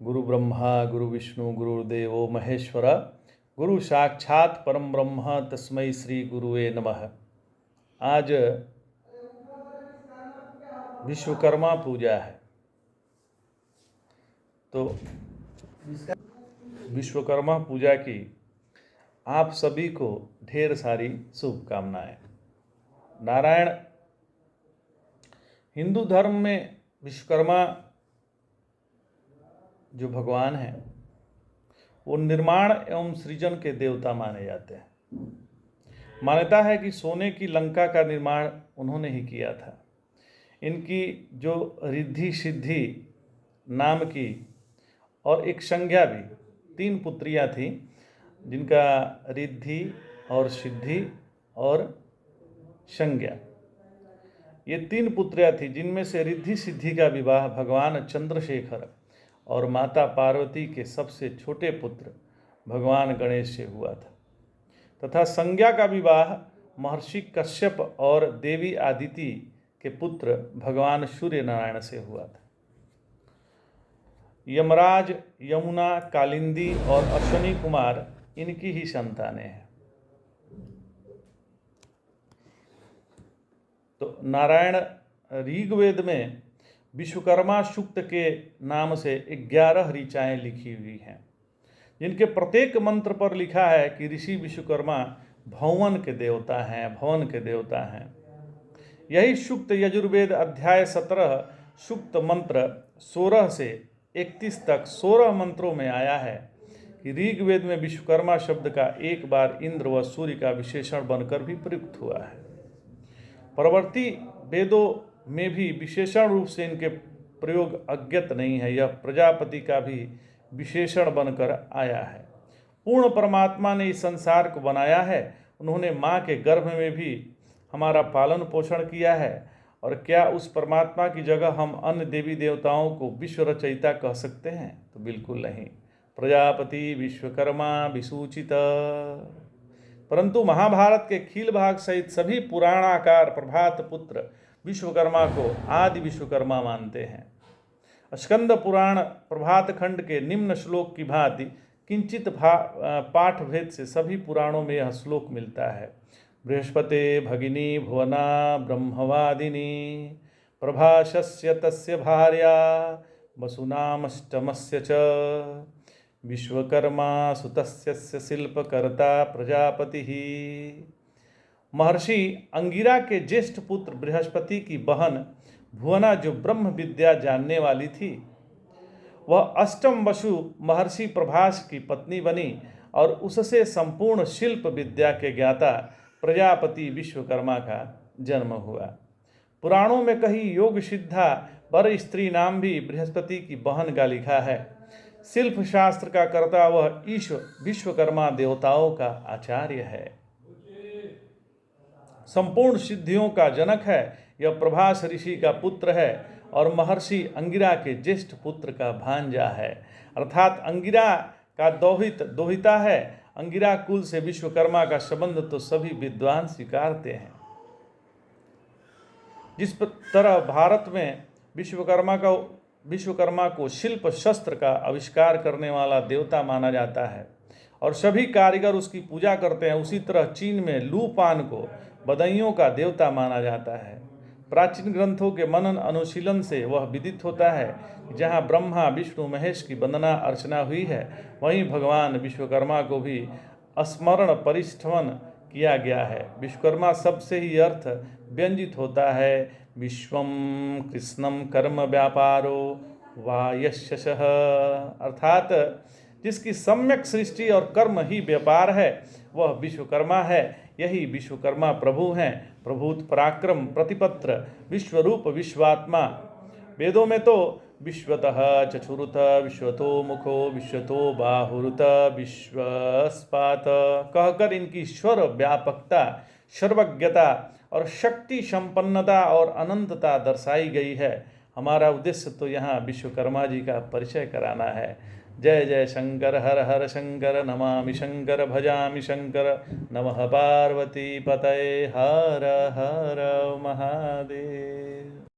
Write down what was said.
गुरु ब्रह्मा गुरु विष्णु गुरुदेवो महेश्वर गुरु साक्षात परम ब्रह्म तस्मै श्री गुरुवे नमः। आज विश्वकर्मा पूजा है, तो विश्वकर्मा पूजा की आप सभी को ढेर सारी शुभकामनाएं। नारायण हिंदू धर्म में विश्वकर्मा जो भगवान हैं वो निर्माण एवं सृजन के देवता माने जाते हैं। मान्यता है कि सोने की लंका का निर्माण उन्होंने ही किया था। इनकी जो रिद्धि सिद्धि नाम की और एक संज्ञा भी, 3 पुत्रियां थीं जिनका रिद्धि और सिद्धि और संज्ञा, ये 3 पुत्रियां थीं जिनमें से रिद्धि सिद्धि का विवाह भगवान चंद्रशेखर और माता पार्वती के सबसे छोटे पुत्र भगवान गणेश से हुआ था, तथा संज्ञा का विवाह महर्षि कश्यप और देवी आदिति के पुत्र भगवान सूर्य नारायण से हुआ था। यमराज, यमुना, कालिंदी और अश्विनी कुमार इनकी ही संतानें हैं। तो नारायण ऋग्वेद में विश्वकर्मा सूक्त के नाम से 11 ऋचाएँ लिखी हुई हैं, जिनके प्रत्येक मंत्र पर लिखा है कि ऋषि विश्वकर्मा भवन के देवता हैं, भवन के देवता हैं। यही सूक्त यजुर्वेद अध्याय 17 सूक्त मंत्र 16 से 31 तक 16 मंत्रों में आया है कि ऋग्वेद में विश्वकर्मा शब्द का एक बार इंद्र व सूर्य का विशेषण बनकर भी प्रयुक्त हुआ है। परवर्ती वेदों में भी विशेषण रूप से इनके प्रयोग अज्ञात नहीं है, यह प्रजापति का भी विशेषण बनकर आया है। पूर्ण परमात्मा ने इस संसार को बनाया है, उन्होंने माँ के गर्भ में भी हमारा पालन पोषण किया है। और क्या उस परमात्मा की जगह हम अन्य देवी देवताओं को विश्व रचयिता कह सकते हैं? तो बिल्कुल नहीं। प्रजापति विश्वकर्मा विसूचित। परंतु महाभारत के खील भाग सहित सभी पुराणाकार प्रभात पुत्र विश्वकर्मा को आदि विश्वकर्मा मानते हैं। स्कंद पुराण प्रभात खंड के निम्न श्लोक की भांति किंचित पाठ भेद से सभी पुराणों में यह श्लोक मिलता है। बृहस्पते भगिनी भुवना ब्रह्मवादिनी प्रभासस्य तस्य भार्या वसुनामष्टमस्य च विश्वकर्मा सुतस्य शिल्पकर्ता प्रजापति। महर्षि अंगिरा के ज्येष्ठ पुत्र बृहस्पति की बहन भुवना जो ब्रह्म विद्या जानने वाली थी, वह अष्टम वसु महर्षि प्रभास की पत्नी बनी और उससे संपूर्ण शिल्प विद्या के ज्ञाता प्रजापति विश्वकर्मा का जन्म हुआ। पुराणों में कहीं योग सिद्धा वर स्त्री नाम भी बृहस्पति की बहन का लिखा है। शिल्प शास्त्र का कर्ता वह ईश्वर विश्वकर्मा देवताओं का आचार्य है, संपूर्ण सिद्धियों का जनक है। यह प्रभास ऋषि का पुत्र है और महर्षि अंगिरा के ज्येष्ठ पुत्र का भांजा है, अर्थात अंगिरा का दोहिता है। अंगिरा कुल से विश्वकर्मा का संबंध तो सभी विद्वान स्वीकारते हैं। जिस तरह भारत में विश्वकर्मा को शिल्प शस्त्र का आविष्कार करने वाला देवता माना जाता है और सभी कारीगर उसकी पूजा करते हैं, उसी तरह चीन में लू पान को बधाइयों का देवता माना जाता है। प्राचीन ग्रंथों के मनन अनुशीलन से वह विदित होता है कि जहाँ ब्रह्मा विष्णु महेश की वंदना अर्चना हुई है, वहीं भगवान विश्वकर्मा को भी स्मरण परिष्ठवन किया गया है। विश्वकर्मा शब्द से ही अर्थ व्यंजित होता है विश्वम कृष्णम कर्म व्यापारो वा यशः, अर्थात जिसकी सम्यक सृष्टि और कर्म ही व्यापार है वह विश्वकर्मा है। यही विश्वकर्मा प्रभु हैं, प्रभूत पराक्रम प्रतिपत्र विश्वरूप विश्वात्मा। वेदों में तो विश्वतः चक्षुरुत विश्वतो मुखो विश्वतो बाहुरुत विश्वस्पात कहकर इनकी स्वर व्यापकता, सर्वज्ञता और शक्ति संपन्नता और अनंतता दर्शाई गई है। हमारा उद्देश्य तो यहाँ विश्वकर्मा जी का परिचय कराना है। जय जय शंकर, हर हर शंकर, नमामि शंकर, भजामि शंकर, नमः पार्वती पतये, हर हर महादेव।